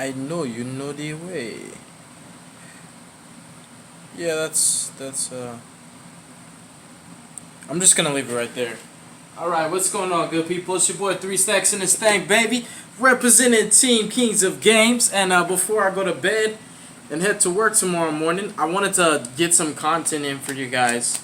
I know you know the way. Yeah, that's. I'm just gonna leave it right there. Alright, what's going on, good people? It's your boy 3 Stacks in this thing, baby. Representing Team Kings of Games. And before I go to bed and head to work tomorrow morning, I wanted to get some content in for you guys.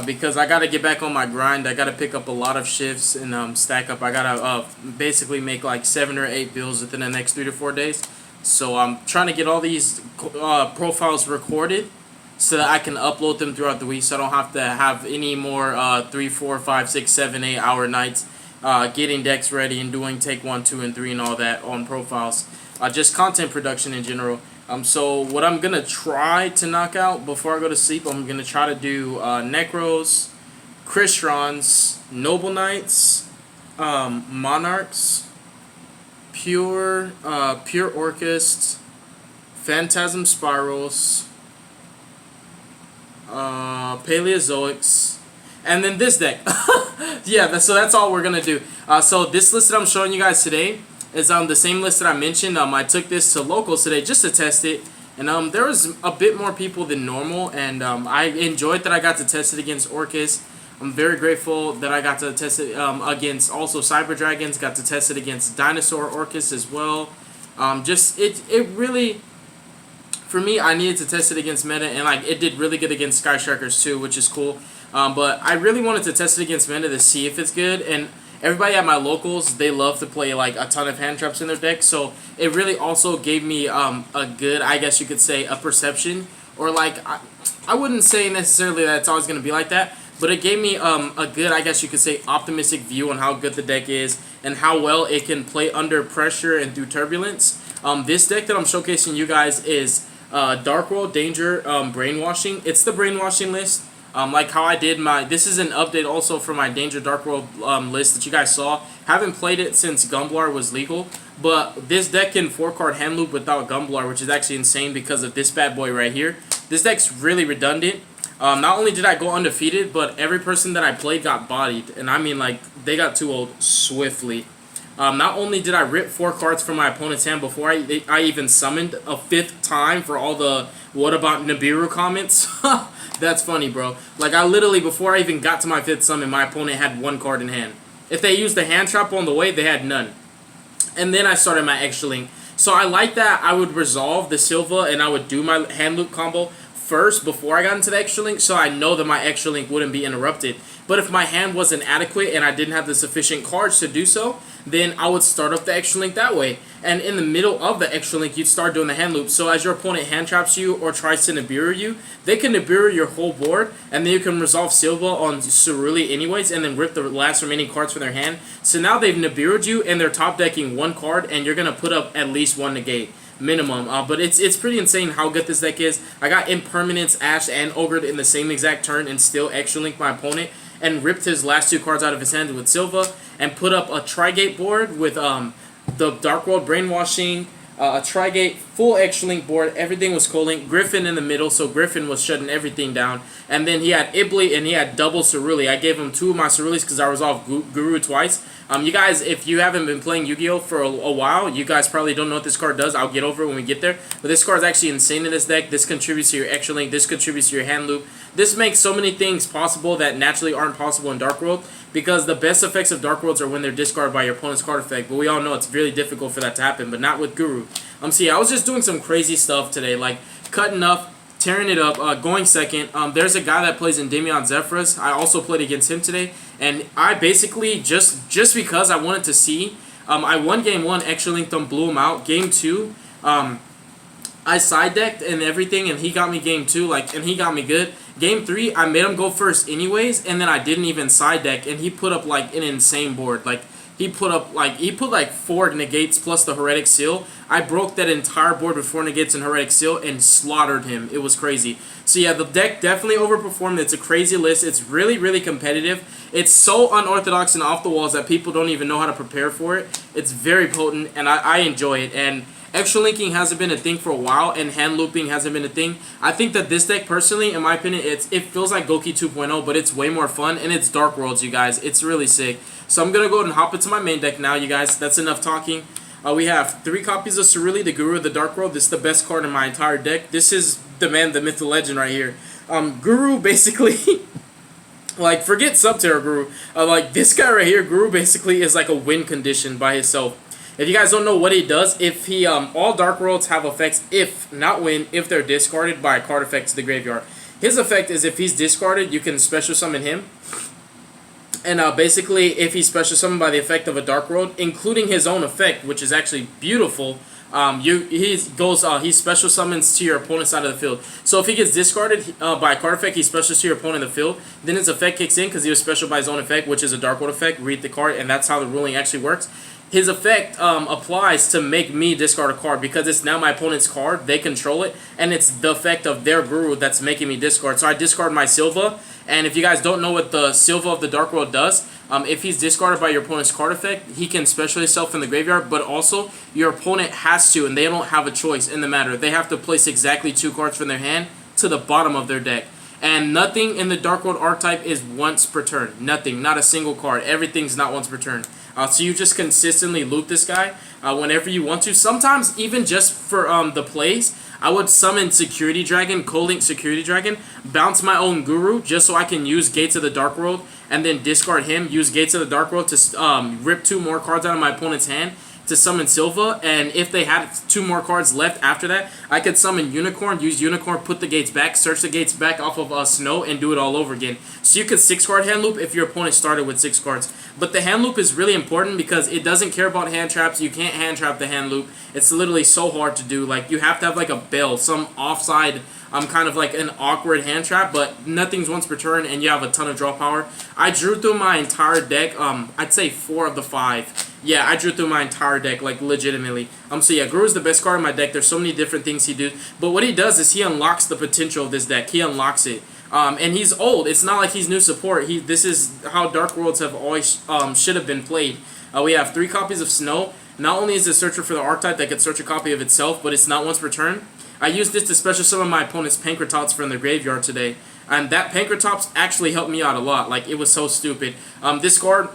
Because I gotta get back on my grind. I gotta pick up a lot of shifts and stack up. I gotta basically make like 7 or 8 bills within the next 3 to 4 days. So I'm trying to get all these profiles recorded so that I can upload them throughout the week, so I don't have to have any more 3, 4, 5, 6, 7, 8 hour nights getting decks ready and doing take 1, 2, and 3 and all that on profiles. Just content production in general. So what I'm gonna try to knock out before I go to sleep, I'm gonna try to do Necros, Christrons, Noble Knights, Monarchs, Pure Orcists, Phantasm Spirals, Paleozoics, and then this deck. Yeah, so that's all we're gonna do. So this list that I'm showing you guys today is the same list that I mentioned. I took this to locals today just to test it, and there was a bit more people than normal, and I enjoyed that I got to test it against Orcus. I'm very grateful that I got to test it against also Cyber Dragons. Got to test it against Dinosaur Orcus as well. It really, for me, I needed to test it against meta, and like it did really good against Sky Strikers too, which is cool. But I really wanted to test it against meta to see if it's good. And everybody at my locals, they love to play like a ton of hand traps in their deck, so it really also gave me a good, I guess you could say, a perception, or like I wouldn't say necessarily that it's always going to be like that, but it gave me a good, I guess you could say, optimistic view on how good the deck is and how well it can play under pressure and through turbulence. This deck that I'm showcasing you guys is Darkworld Danger Brainwashing. It's the Brainwashing list. Like how I did this is an update also for my Danger Darkworld list that you guys saw. Haven't played it since Gumblar was legal, but this deck can 4-card hand loop without Gumblar, which is actually insane because of this bad boy right here. This deck's really redundant. Not only did I go undefeated, but every person that I played got bodied, and I mean like they got 2-0'd swiftly. Not only did I rip 4 cards from my opponent's hand before I even summoned a 5th time for all the "what about Nibiru" comments. That's funny, bro. Like, I literally, before I even got to my 5th summon, my opponent had 1 card in hand. If they used the hand trap on the way, they had none. And then I started my extra link. So I like that I would resolve the Silva and I would do my hand loop combo first before I got into the extra link, so I know that my extra link wouldn't be interrupted. But if my hand wasn't adequate and I didn't have the sufficient cards to do so, then I would start up the extra link that way. And in the middle of the extra link, you'd start doing the hand loop. So as your opponent hand traps you or tries to Nibiru you, they can Nibiru your whole board, and then you can resolve Silva on Ceruli anyways, and then rip the last remaining cards from their hand. So now they've Nibiru'd you, and they're top decking 1 card, and you're going to put up at least 1 negate. Minimum, but it's pretty insane how good this deck is. I got Impermanence, Ash, and Ogred in the same exact turn and still extra linked my opponent and ripped his last 2 cards out of his hand with Silva and put up a Trigate board with the Darkworld Brainwashing, a Trigate, full extra link board. Everything was co-linked. Griffin in the middle, so Griffin was shutting everything down. And then he had Ibli and he had double Ceruli. I gave him 2 of my Cerulis because I resolved Guru twice. You guys, if you haven't been playing Yu-Gi-Oh! For a while, you guys probably don't know what this card does. I'll get over it when we get there. But this card is actually insane in this deck. This contributes to your extra link. This contributes to your hand loop. This makes so many things possible that naturally aren't possible in Dark World, because the best effects of Dark Worlds are when they're discarded by your opponent's card effect. But we all know it's really difficult for that to happen, but not with Guru. See, I was just doing some crazy stuff today, like cutting up, tearing it up, going second. There's a guy that plays Endymion Zephyros. I also played against him today, and I basically, just because I wanted to see, I won game 1, extra linked him, blew him out. Game 2, I side decked and everything, and he got me game 2, and he got me good. Game 3, I made him go first anyways, and then I didn't even side deck, and he put up like an insane board. Like, he put 4 negates plus the Heretic Seal. I broke that entire board with 4 negates and Heretic Seal and slaughtered him. It was crazy. So yeah, the deck definitely overperformed. It's a crazy list. It's really, really competitive. It's so unorthodox and off the walls that people don't even know how to prepare for it. It's very potent, and I enjoy it. And extra linking hasn't been a thing for a while, and hand looping hasn't been a thing. I think that this deck, personally, in my opinion, it feels like Goki 2.0, but it's way more fun, and it's Dark Worlds, you guys. It's really sick. So I'm going to go ahead and hop into my main deck now, you guys. That's enough talking. We have 3 copies of Cerulean, the Guru of the Dark World. This is the best card in my entire deck. This is the man, the myth, the legend right here. Guru basically, like, forget Subterra Guru. Like, this guy right here, Guru basically is like a win condition by himself. If you guys don't know what he does, if he, all Dark Worlds have effects, if, not win, if they're discarded by a card effect to the graveyard. His effect is if he's discarded, you can special summon him. And basically, if he's special summoned by the effect of a Dark World, including his own effect, which is actually beautiful, he special summons to your opponent's side of the field. So if he gets discarded by a card effect, he specials to your opponent in the field. Then his effect kicks in because he was special by his own effect, which is a Dark World effect. Read the card, and that's how the ruling actually works. His effect applies to make me discard a card because it's now my opponent's card. They control it, and it's the effect of their Guru that's making me discard. So I discard my Silva, and if you guys don't know what the Silva of the Dark World does, if he's discarded by your opponent's card effect, he can special himself in the graveyard, but also your opponent has to, and they don't have a choice in the matter. They have to place exactly 2 cards from their hand to the bottom of their deck. And nothing in the Dark World archetype is once per turn. Nothing. Not a single card. Everything's not once per turn. So you just consistently loop this guy whenever you want to. Sometimes even just for the plays, I would summon Security Dragon, Co-Link Security Dragon, bounce my own Guru just so I can use Gates of the Dark World, and then discard him, use Gates of the Dark World to rip 2 more cards out of my opponent's hand to summon Silva, and if they had 2 more cards left after that, I could summon Unicorn, use Unicorn, put the gates back, search the gates back off of Snow, and do it all over again. So you could 6-card hand loop if your opponent started with 6 cards. But the hand loop is really important because it doesn't care about hand traps. You can't hand trap the hand loop. It's literally so hard to do. Like, you have to have like a bell, some offside, kind of like an awkward hand trap, but nothing's once per turn, and you have a ton of draw power. I drew through my entire deck, I'd say 4 of the 5. Yeah, I drew through my entire deck, like, legitimately. So yeah, Guru's the best card in my deck. There's so many different things he does. But what he does is he unlocks the potential of this deck. He unlocks it. And he's old. It's not like he's new support. This is how Dark Worlds have always should have been played. We have 3 copies of Snow. Not only is it searcher for the archetype that can search a copy of itself, but it's not once per turn. I used this to special summon my opponent's Pankratops from the graveyard today. And that Pankratops actually helped me out a lot. Like, it was so stupid. This card,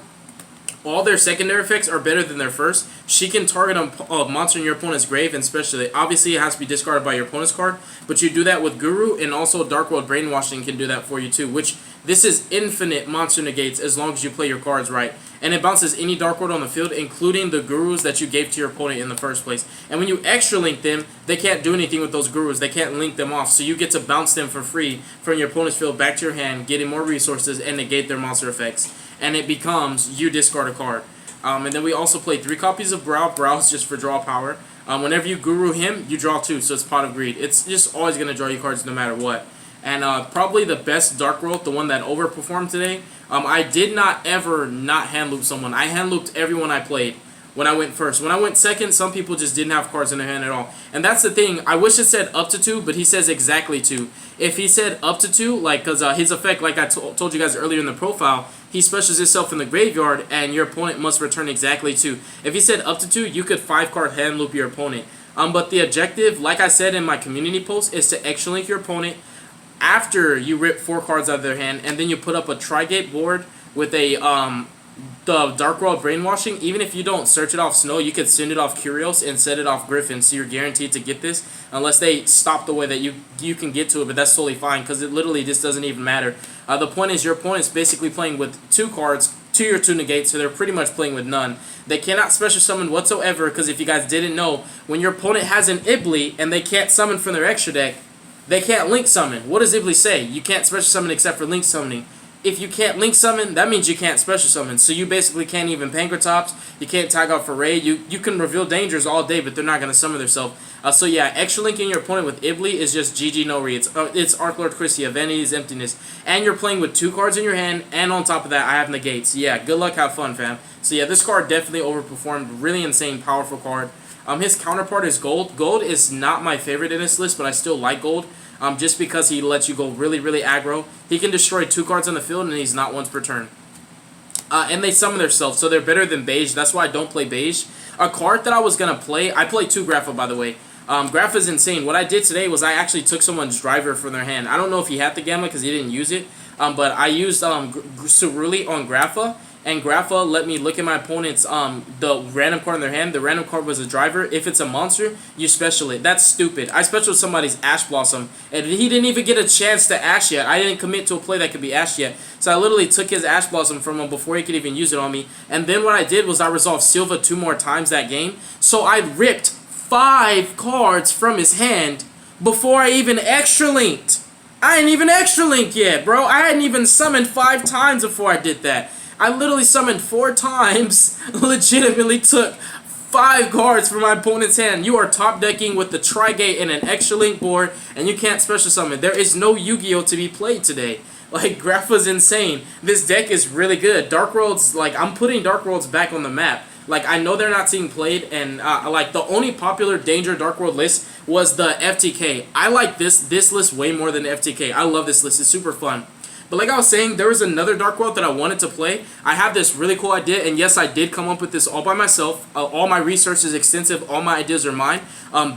all their secondary effects are better than their first. She can target a monster in your opponent's grave, and especially, obviously it has to be discarded by your opponent's card, but you do that with Guru, and also Dark World Brainwashing can do that for you too, which this is infinite monster negates as long as you play your cards right. And it bounces any Dark World on the field, including the Gurus that you gave to your opponent in the first place. And when you extra link them, they can't do anything with those Gurus. They can't link them off, so you get to bounce them for free from your opponent's field back to your hand, getting more resources, and negate their monster effects. And it becomes you discard a card. And then we also play 3 copies of Brow. Brow's just for draw power. Whenever you Guru him, you draw 2, so it's Pot of Greed. It's just always going to draw you cards no matter what. And probably the best Dark World, the one that overperformed today, I did not ever not hand loop someone. I hand looped everyone I played when I went first. When I went second, some people just didn't have cards in their hand at all. And that's the thing. I wish it said up to 2, but he says exactly 2. If he said up to 2, like, because his effect, like I told you guys earlier in the profile, he specials himself in the graveyard, and your opponent must return exactly 2. If he said up to 2, you could 5-card hand loop your opponent. But the objective, like I said in my community post, is to extra link your opponent after you rip 4 cards out of their hand, and then you put up a Tri-Gate board with a the Dark World Brainwashing. Even if you don't search it off Snow, you could send it off Curios and set it off Griffin, so you're guaranteed to get this, unless they stop the way that you can get to it, but that's totally fine, because it literally just doesn't even matter. The point is your opponent's basically playing with 2 cards, 2 or 2 negates, so they're pretty much playing with none. They cannot special summon whatsoever, because if you guys didn't know, when your opponent has an Ibli and they can't summon from their extra deck, they can't link summon. What does Ibli say? You can't special summon except for link summoning. If you can't link summon, that means you can't special summon. So you basically can't even Pankratops. You can't tag out Foray. You can reveal dangers all day, but they're not going to summon themselves. So yeah, extra linking your opponent with Ibli is just GG no re. It's Arc Lord Christia, Vanity's Emptiness. And you're playing with 2 cards in your hand, and on top of that, I have negates. Yeah, good luck, have fun, fam. So yeah, this card definitely overperformed. Really insane, powerful card. His counterpart is Gold. Gold is not my favorite in this list, but I still like Gold. Just because he lets you go really, really aggro. He can destroy 2 cards on the field, and he's not once per turn. And they summon themselves, so they're better than Beige. That's why I don't play Beige. A card that I was going to play, I play 2 Grapha, by the way. Grapha is insane. What I did today was I actually took someone's Driver from their hand. I don't know if he had the Gamma because he didn't use it, but I used Cerulean on Grapha, and Grapha let me look at my opponent's the random card in their hand. The random card was a driver. If it's a monster, you special it. That's stupid. I special somebody's Ash Blossom, and he didn't even get a chance to Ash yet. I didn't commit to a play that could be Ash yet. So I literally took his Ash Blossom from him before he could even use it on me. And then what I did was I resolved Silva 2 more times that game. So I ripped 5 cards from his hand before I even extra linked. I hadn't even extra linked yet, bro. I hadn't even summoned 5 times before I did that. I literally summoned 4 times, legitimately took 5 cards from my opponent's hand. You are top decking with the Trigate and an extra link board, and you can't special summon. There is no Yu-Gi-Oh! To be played today. Like, Grapha's insane. This deck is really good. Darkworld's, like, I'm putting Darkworld's back on the map. Like, I know they're not being played, and, like, the only popular Danger Darkworld list was the FTK. I like this list way more than the FTK. I love this list. It's super fun. But like I was saying, there was another Darkworld that I wanted to play. I have this really cool idea, and yes, I did come up with this all by myself. All my research is extensive. All my ideas are mine.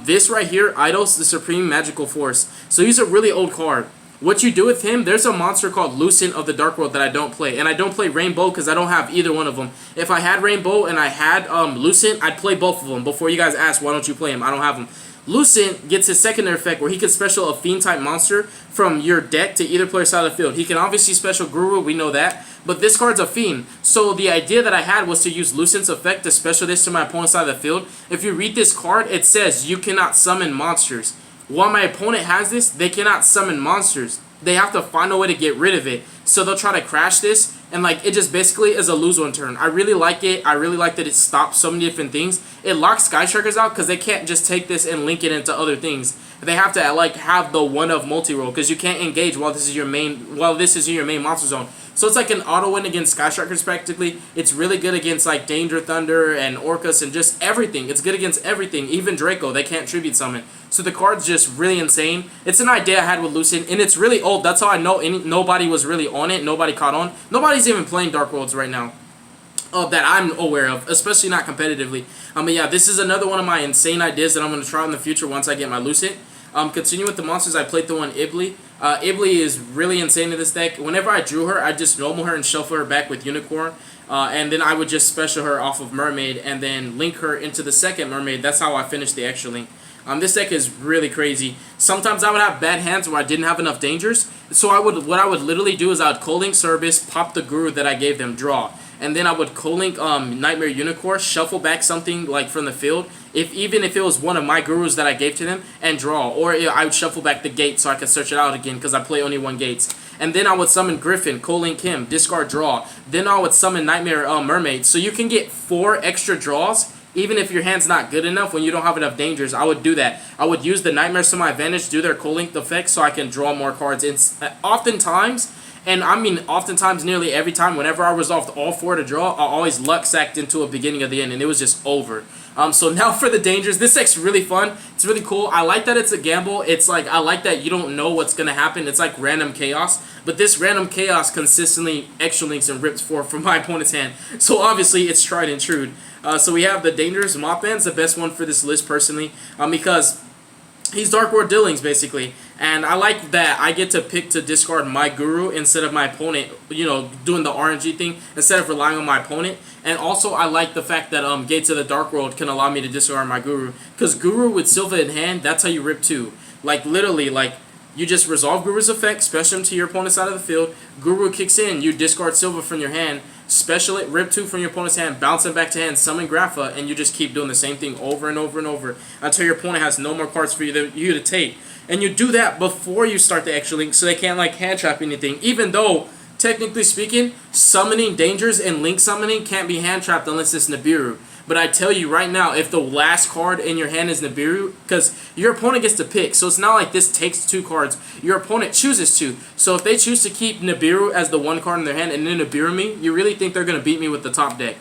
This right here, Eidos, the Supreme Magical Force. So he's a really old card. What you do with him, there's a monster called Lucent of the Darkworld that I don't play. And I don't play Rainbow because I don't have either one of them. If I had Rainbow and I had Lucent, I'd play both of them. Before you guys ask, why don't you play him? I don't have them. Lucent gets his secondary effect where he can special a Fiend-type monster from your deck to either player's side of the field. He can obviously special Guru, we know that, but this card's a Fiend. So the idea that I had was to use Lucent's effect to special this to my opponent's side of the field. If you read this card, it says you cannot summon monsters. While my opponent has this, they cannot summon monsters. They have to find a way to get rid of it. So they'll try to crash this, and like it just basically is a lose one turn. I really like it. I really like that it stops so many different things. It locks Sky Strikers out because they can't just take this and link it into other things. They have to like have the one of multi-roll because you can't engage while this is your main monster zone. So it's like an auto win against Sky Strikers practically. It's really good against like Danger Thunder and Orcus and just everything. It's good against everything. Even Draco, they can't tribute summon. So the card's just really insane. It's an idea I had with Lucent, and it's really old. That's how I know nobody was really on it. Nobody caught on. Nobody's even playing Dark Worlds right now that I'm aware of, especially not competitively. But yeah, this is another one of my insane ideas that I'm going to try in the future once I get my Lucent. Continue with the monsters. I played the one Ibli. Ibli is really insane in this deck. Whenever I drew her, I just normal her and shuffle her back with Unicorn. And then I would just special her off of Mermaid and then link her into the second Mermaid. That's how I finished the extra link. This deck is really crazy. Sometimes I would have bad hands where I didn't have enough dangers. So what I would literally do is I would co-link Service, pop the Guru that I gave them, draw. And then I would co-link Nightmare Unicorn, shuffle back something like from the field, even if it was one of my Gurus that I gave to them, and draw. Or I would shuffle back the gate so I could search it out again because I play only one gates. And then I would summon Griffin, co-link him, discard draw. Then I would summon Nightmare Mermaid. So you can get 4 extra draws even if your hand's not good enough when you don't have enough dangers. I would do that. I would use the Nightmares to my advantage, do their co-link effect so I can draw more cards. Oftentimes, and I mean oftentimes, nearly every time, whenever I resolved all 4 to draw, I always luck sacked into a beginning of the end, and it was just over. So now for the dangers. This deck's really fun. It's really cool. I like that it's a gamble. It's like, I like that you don't know what's going to happen. It's like random chaos. But this random chaos consistently extra links and rips 4 from my opponent's hand. So obviously it's tried and true. So we have the Dangerous Mothman's the best one for this list personally. Because he's Dark World Dealings basically. And I like that I get to pick to discard my Guru instead of my opponent, you know, doing the RNG thing instead of relying on my opponent. And also I like the fact that Gates of the Dark World can allow me to discard my Guru. Because Guru with Silva in hand, that's how you rip 2. Like literally, like you just resolve Guru's effect, special him to your opponent's side of the field. Guru kicks in, you discard Silva from your hand, special it, rip 2 from your opponent's hand, bounce it back to hand, summon Grapha, and you just keep doing the same thing over and over and over until your opponent has no more cards for you to take. And you do that before you start the extra link so they can't like hand trap anything. Even though, technically speaking, summoning dangers and link summoning can't be hand trapped unless it's Nibiru. But I tell you right now, if the last card in your hand is Nibiru, because your opponent gets to pick, so it's not like this takes 2 cards. Your opponent chooses to. So if they choose to keep Nibiru as the 1 card in their hand and then Nibiru me, you really think they're going to beat me with the top deck?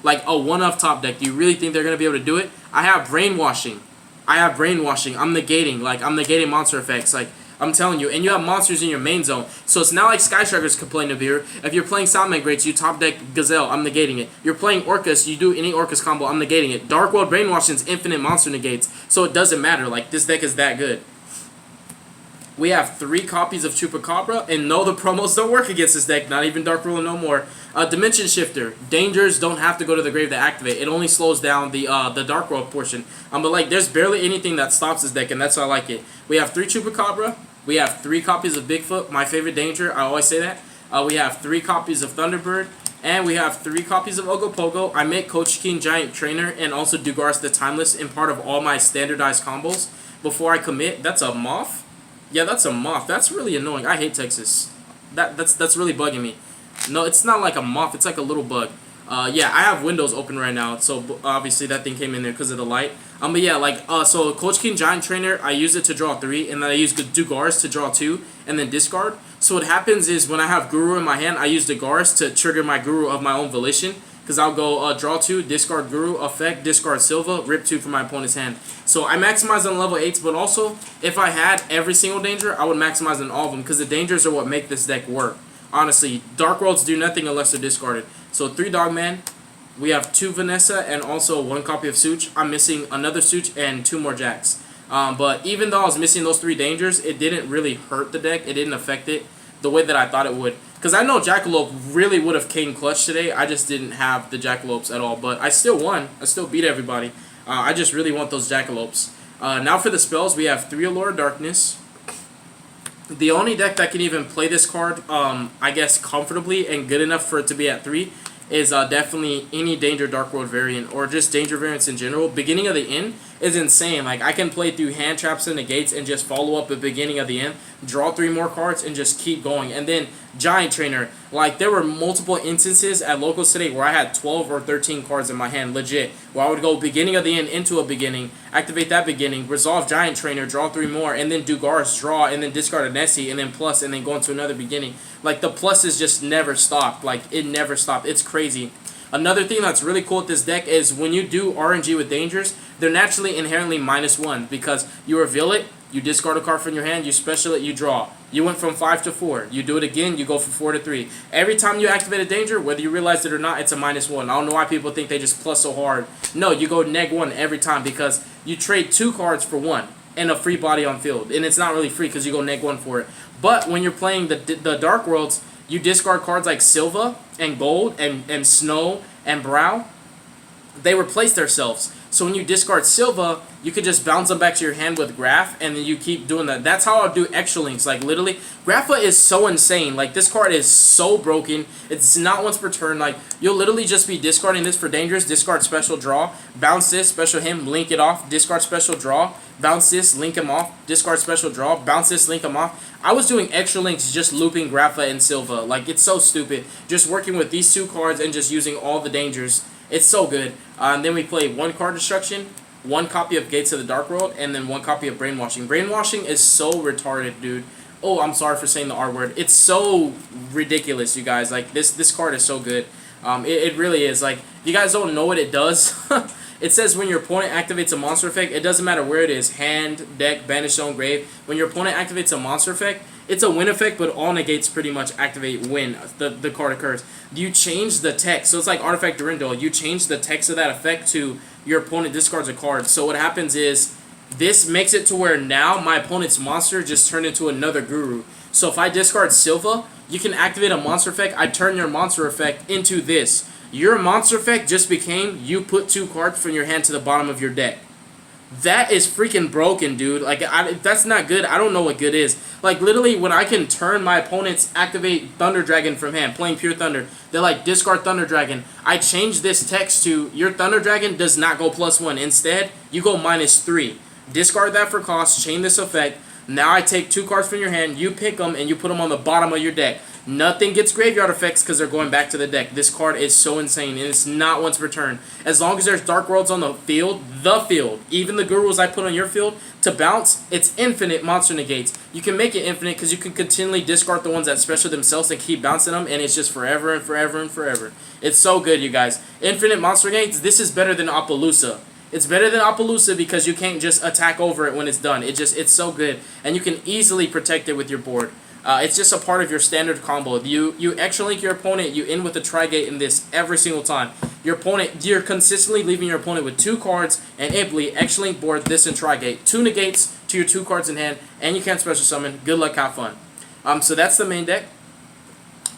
Like a 1-of top deck. Do you really think they're going to be able to do it? I have Brainwashing. I'm negating. Like, I'm negating monster effects. Like, I'm telling you. And you have monsters in your main zone. So it's not like Sky Strikers can play Nibiru. If you're playing Salmon Greats, you top deck Gazelle. I'm negating it. You're playing Orcus, you do any Orcus combo. I'm negating it. Dark World Brainwashing is infinite monster negates. So it doesn't matter. Like, this deck is that good. We have 3 copies of Chupacabra, and no, the promos don't work against this deck, not even Dark Ruler no more. Dimension Shifter. Dangers don't have to go to the grave to activate. It only slows down the Dark World portion. But like, there's barely anything that stops this deck, and that's why I like it. We have 3 Chupacabra. We have 3 copies of Bigfoot, my favorite Danger. I always say that. We have 3 copies of Thunderbird. And we have 3 copies of Ogopogo. I make Coach King Giant Trainer and also Dugaris the Timeless in part of all my standardized combos before I commit. That's a Moth? Yeah, that's a Moth. That's really annoying. I hate Texas. That's really bugging me. No, it's not like a moth. It's like a little bug. Yeah, I have windows open right now, so obviously that thing came in there because of the light. But yeah, like, so Coach King Giant Trainer, I use it to draw 3, and then I use Dugaris to draw 2, and then discard. So what happens is when I have Guru in my hand, I use Dugaris to trigger my Guru of my own volition, because I'll go draw 2, discard Guru, effect, discard Silva, rip 2 from my opponent's hand. So I maximize on level 8s, but also, if I had every single Danger, I would maximize on all of them, because the Dangers are what make this deck work. Honestly, Dark Worlds do nothing unless they're discarded. So 3 Dogman, we have 2 Vanessa, and also 1 copy of Such. I'm missing another Such and 2 more Jacks. But even though I was missing those 3 Dangers, it didn't really hurt the deck. It didn't affect it the way that I thought it would. Because I know Jackalope really would have came clutch today. I just didn't have the Jackalopes at all. But I still won. I still beat everybody. I just really want those Jackalopes. Now for the spells, we have 3 Allure of Darkness. The only deck that can even play this card, I guess, comfortably and good enough for it to be at 3 is definitely any Danger Dark World variant or just Danger variants in general. Beginning of the End is insane. Like, I can play through hand traps and negates and just follow up at beginning of the end, draw 3 more cards, and just keep going. And then Giant Trainer, like, there were multiple instances at locals today where I had 12 or 13 cards in my hand, legit, where I would go beginning of the end into a beginning, activate that beginning, resolve Giant Trainer, draw 3 more, and then Dugaris, draw, and then discard a Nessie, and then plus, and then go into another beginning. Like, the pluses just never stopped. Like, it never stopped. It's crazy. Another thing that's really cool with this deck is when you do RNG with Dangers, they're naturally inherently -1 because you reveal it, you discard a card from your hand, you special it, you draw. You went from 5 to 4. You do it again, you go from 4 to 3. Every time you activate a Danger, whether you realize it or not, it's a -1. I don't know why people think they just plus so hard. No, you go -1 every time because you trade 2 cards for 1 and a free body on field. And it's not really free because you go -1 for it. But when you're playing the Dark Worlds, you discard cards like Silva and Gold and Snow and Brow. They replace themselves. So when you discard Silva, you could just bounce them back to your hand with Graph, and then you keep doing that. That's how I'll do Extra Links. Like, literally, Grapha is so insane. Like, this card is so broken. It's not once per turn. Like, you'll literally just be discarding this for Dangerous, discard special draw, bounce this, special him, link it off, discard special draw, bounce this, link him off, discard special draw, bounce this, link him off. I was doing Extra Links just looping Grapha and Silva. Like, it's so stupid. Just working with these 2 cards and just using all the Dangers. It's so good. And then we play 1 card Destruction, 1 copy of Gates of the Dark World, and then 1 copy of Brainwashing. Brainwashing is so retarded, dude. Oh, I'm sorry for saying the R word. It's so ridiculous, you guys. Like, this card is so good. It really is. Like, you guys don't know what it does. It says when your opponent activates a monster effect, it doesn't matter where it is, hand, deck, banish zone, grave. When your opponent activates a monster effect, it's a win effect, but all negates pretty much activate when the card occurs. You change the text, so it's like Artifact Durandal. You change the text of that effect to your opponent discards a card. So what happens is, this makes it to where now my opponent's monster just turned into another Guru. So if I discard Silva, you can activate a monster effect. I turn your monster effect into this. Your monster effect just became you put 2 cards from your hand to the bottom of your deck. That is freaking broken, dude. Like, that's not good. I don't know what good is. Like, literally, when I can turn my opponent's activate Thunder Dragon from hand, playing Pure Thunder, they're like, discard Thunder Dragon. I change this text to, your Thunder Dragon does not go +1. Instead, you go -3. Discard that for cost, chain this effect. Now I take 2 cards from your hand, you pick them, and you put them on the bottom of your deck. Nothing gets graveyard effects because they're going back to the deck. This card is so insane, and it's not once per turn. As long as there's Dark Worlds on the field, even the Gurus I put on your field, to bounce, it's infinite monster negates. You can make it infinite because you can continually discard the ones that special themselves and keep bouncing them, and it's just forever and forever and forever. It's so good, you guys. Infinite monster negates, this is better than Appaloosa. It's better than Appaloosa because you can't just attack over it when it's done. It's so good, and you can easily protect it with your board. It's just a part of your standard combo. You extra link your opponent, you end with a Trigate in this every single time. Your opponent, you're consistently leaving your opponent with 2 cards and Ibly, extra link board, this and Trigate. 2 negates to your 2 cards in hand, and you can't special summon. Good luck, have fun. So that's the main deck.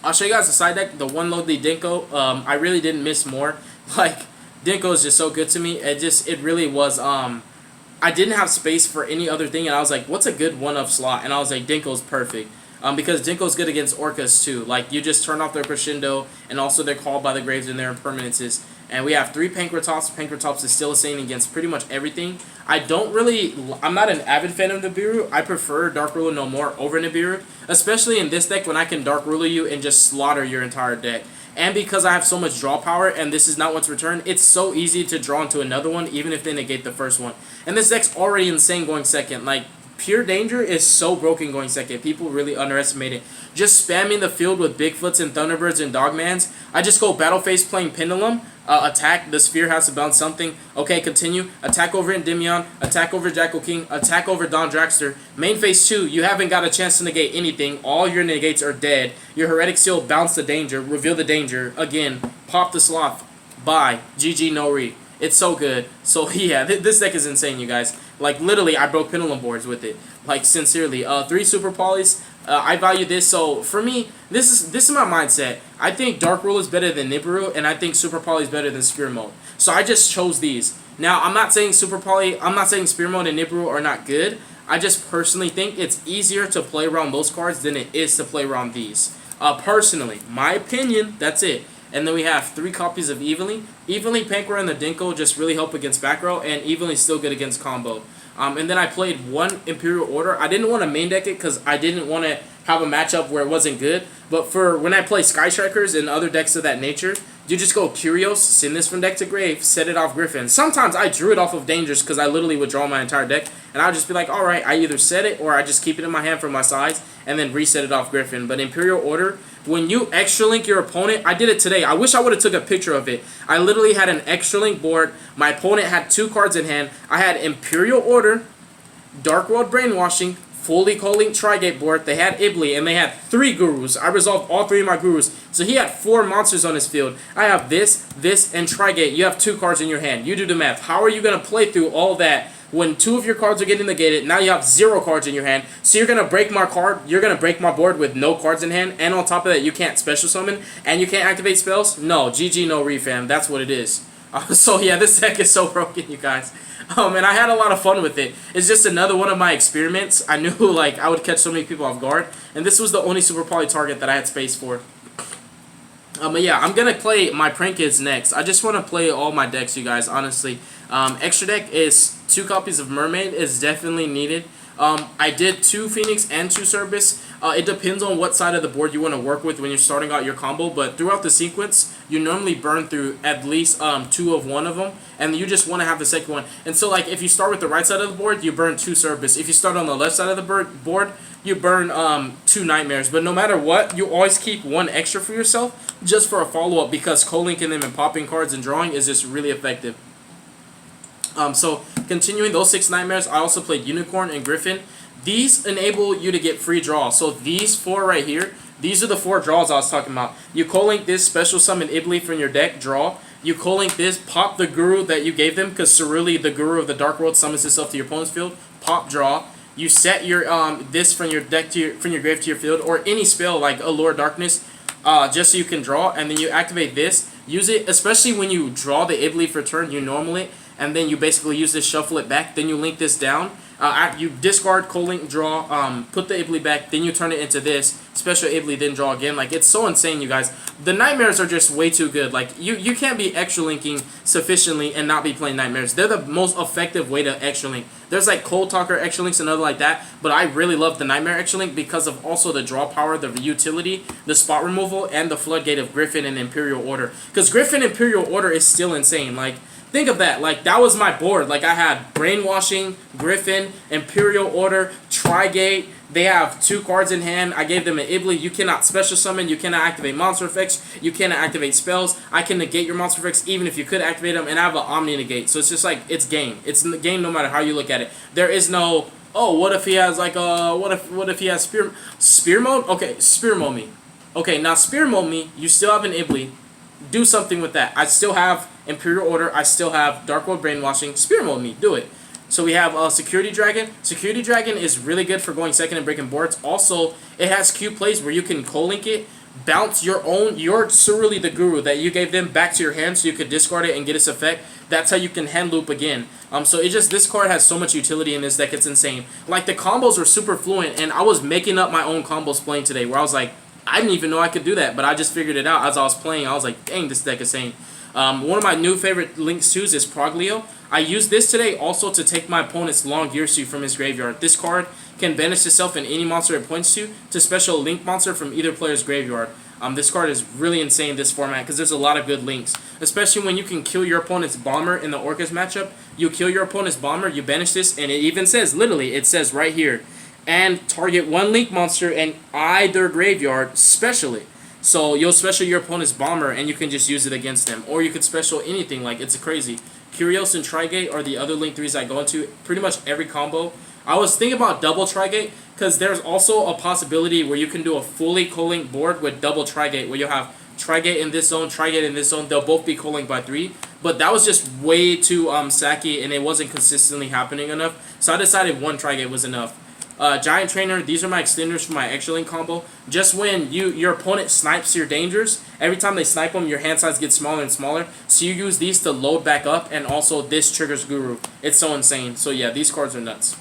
I'll show you guys the side deck, the one Lonely Dinko. I really didn't miss more. Like, Dinko is just so good to me. It really was, I didn't have space for any other thing, and I was like, what's a good one-of slot? And I was like, Dinko's perfect. Because Dinko's good against Orcas too. Like, you just turn off their Crescendo, and also they're called by the Graves and their impermanences. And we have 3 Pankratops. Pankratops is still insane against pretty much everything. I'm not an avid fan of Nibiru. I prefer Dark Ruler no more over Nibiru. Especially in this deck when I can Dark Ruler you and just slaughter your entire deck. And because I have so much draw power and this is not once returned, it's so easy to draw into another one even if they negate the first one. And this deck's already insane going second. Like, Pure Danger is so broken going second. People really underestimate it. Just spamming the field with Bigfoots and Thunderbirds and Dogmans. I just go Battle Phase playing Pendulum. Attack. The Sphere has to bounce something. Okay, continue. Attack over Endymion. Attack over Jackal King. Attack over Don Dragster. Main Phase 2. You haven't got a chance to negate anything. All your negates are dead. Your Heretic Seal. Bounce the danger. Reveal the danger. Again. Pop the Sloth. Bye. GG no re. It's so good. So yeah, this deck is insane, you guys. Like, literally, I broke Pendulum boards with it. Like, sincerely. 3 Super Polys. I value this. So for me, this is my mindset. I think Dark Rule is better than Nibiru, and I think Super Poly is better than Spear Mode. So I just chose these. Now, I'm not saying Spear Mode and Nibiru are not good. I just personally think it's easier to play around those cards than it is to play around these. Personally, my opinion, that's it. And then we have 3 copies of Evenly. Evenly, Pankra, and the Dinko just really help against back row, and Evenly's still good against combo. And then I played 1 Imperial Order. I didn't want to main deck it because I didn't want to have a matchup where it wasn't good. But for when I play Sky Strikers and other decks of that nature, you just go Curios, send this from deck to grave, set it off Griffin. Sometimes I drew it off of Dangers because I literally would draw my entire deck. And I would just be like, alright, I either set it or I just keep it in my hand for my size and then reset it off Griffin. But Imperial Order, when you extra link your opponent, I did it today. I wish I would have took a picture of it. I literally had an extra link board. My opponent had 2 cards in hand. I had Imperial Order, Dark World Brainwashing, fully co-link Trigate board. They had Ibly, and they had 3 Gurus. I resolved all 3 of my Gurus. So he had 4 monsters on his field. I have this, and Trigate. You have 2 cards in your hand. You do the math. How are you going to play through all that when 2 of your cards are getting negated? Now you have 0 cards in your hand. So you're going to break my card. You're going to break my board with no cards in hand. And on top of that, you can't special summon. And you can't activate spells? No. GG no refam. That's what it is. So yeah, this deck is so broken, you guys. And I had a lot of fun with it. It's just another one of my experiments. I knew like I would catch so many people off guard, and this was the only Super Poly target that I had space for. But yeah, I'm gonna play my Prank Kids next. I just want to play all my decks, you guys. Honestly, extra deck is 2 copies of Mermaid is definitely needed. I did 2 Phoenix and 2 Cerberus. It depends on what side of the board you want to work with when you're starting out your combo, but throughout the sequence, you normally burn through at least 2 of one of them, and you just want to have the second one. And so, like, if you start with the right side of the board, you burn 2 Cerberus. If you start on the left side of the board, you burn 2 Nightmares. But no matter what, you always keep 1 extra for yourself just for a follow-up, because co-linking them and popping cards and drawing is just really effective. So, continuing those 6 Nightmares, I also played Unicorn and Griffin. These enable you to get free draws. So these 4 right here, these are the 4 draws I was talking about. You co-link this, special summon Ibly from your deck, draw. You co-link this, pop the Guru that you gave them, because Ceruli, the Guru of the Dark World, summons himself to your opponent's field. Pop, draw. You set your this from your deck to from your grave to your field, or any spell like Allure Darkness, just so you can draw. And then you activate this. Use it, especially when you draw the Ibly for turn. You normal it, and then you basically use this, shuffle it back. Then you link this down. You discard, co-link, draw, put the Ibly back, then you turn it into this, special Ibly, then draw again. Like, it's so insane, you guys. The Nightmares are just way too good. Like, you can't be extra linking sufficiently and not be playing Nightmares. They're the most effective way to extra link. There's like Cold Talker extra links and other like that, but I really love the Nightmare extra link because of also the draw power, the utility, the spot removal, and the floodgate of Griffin and Imperial Order. Because Griffin Imperial Order is still insane. Like, think of that. Like, that was my board. Like, I had Brainwashing, Griffin, Imperial Order, Trigate. They have 2 cards in hand. I gave them an Ibly. You cannot special summon. You cannot activate monster effects. You cannot activate spells. I can negate your monster effects even if you could activate them. And I have an Omni negate. So it's just like, it's game. It's game no matter how you look at it. There is no, Oh, what if he has like what if he has spear mode? Okay, spear mode me. Okay, now spear mode me. You still have an Ibly. Do something with that. I still have Imperial Order. I still have Dark World Brainwashing. Spear mode me. Do it. So we have Security Dragon. Security Dragon is really good for going second and breaking boards. Also, it has Q plays where you can co-link it, bounce your Surely the Guru that you gave them back to your hand so you could discard it and get its effect. That's how you can hand loop again. So this card has so much utility in this deck, it's insane. Like, the combos are super fluent, and I was making up my own combos playing today where I was like, I didn't even know I could do that, but I just figured it out as I was playing. I was like, dang, this deck is insane. One of my new favorite links too is Proglio. I used this today also to take my opponent's Long Gearsu from his graveyard. This card can banish itself and any monster it points to special link monster from either player's graveyard. This card is really insane in this format because there's a lot of good links. Especially when you can kill your opponent's bomber in the Orcus matchup. You kill your opponent's bomber, you banish this, and it even says, literally, it says right here, and target one link monster in either graveyard specially. So you'll special your opponent's bomber and you can just use it against them. Or you could special anything, like it's crazy. Curios and Trigate are the other link 3s I go into. Pretty much every combo. I was thinking about double Trigate because there's also a possibility where you can do a fully co-link board with double Trigate where you'll have Trigate in this zone, Trigate in this zone. They'll both be co-linked by 3. But that was just way too sacky and it wasn't consistently happening enough. So I decided one Trigate was enough. Giant Trainer, these are my extenders for my extra link combo. Just when your opponent snipes your dangers, every time they snipe them, your hand size gets smaller and smaller. So you use these to load back up, and also this triggers Guru. It's so insane. So yeah, these cards are nuts.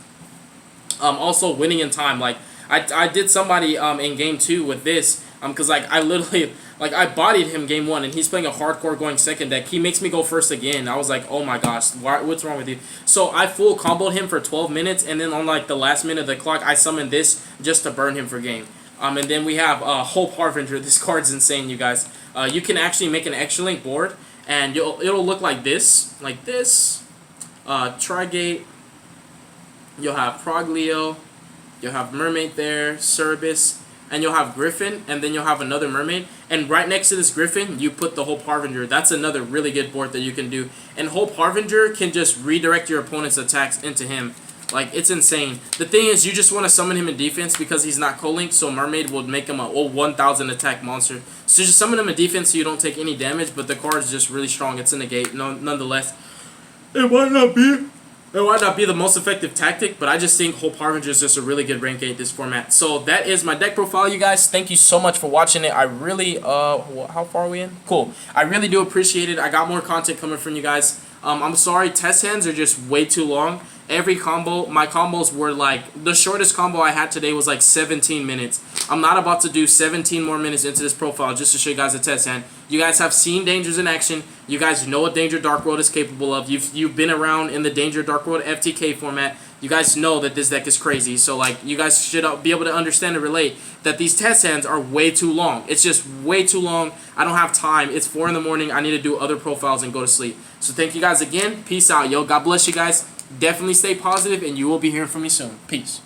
Also winning in time. Like I did somebody in game 2 with this. Because like I literally I bodied him game 1 and he's playing a hardcore going second deck. He makes me go first again. I was like, oh my gosh, what's wrong with you? So I full comboed him for 12 minutes and then on like the last minute of the clock I summoned this just to burn him for game. And then we have Hope Harbinger. This card's insane, you guys. You can actually make an extra link board and it'll look like this. Trigate. You'll have Proglio. You'll have Mermaid there, Cerberus. And you'll have Griffin, and then you'll have another Mermaid. And right next to this Griffin, you put the Hope Harbinger. That's another really good board that you can do. And Hope Harbinger can just redirect your opponent's attacks into him. Like, it's insane. The thing is, you just want to summon him in defense because he's not co-linked, so Mermaid will make him a 1,000 attack monster. So just summon him in defense so you don't take any damage, but the card is just really strong. It's a negate, nonetheless. It might not be the most effective tactic, but I just think Hope Harbinger is just a really good rank 8 this format. So that is my deck profile, you guys. Thank you so much for watching it. I really, how far are we in? Cool. I really do appreciate it. I got more content coming from you guys. I'm sorry, test hands are just way too long. Every combo, my combos were like, the shortest combo I had today was like 17 minutes. I'm not about to do 17 more minutes into this profile just to show you guys a test hand. You guys have seen Dangers in action. You guys know what Danger Dark World is capable of. You've been around in the Danger Dark World FTK format. You guys know that this deck is crazy. So like, you guys should be able to understand and relate that these test hands are way too long. It's just way too long. I don't have time. It's 4 in the morning. I need to do other profiles and go to sleep. So thank you guys again. Peace out, yo. God bless you guys. Definitely stay positive, and you will be hearing from me soon. Peace.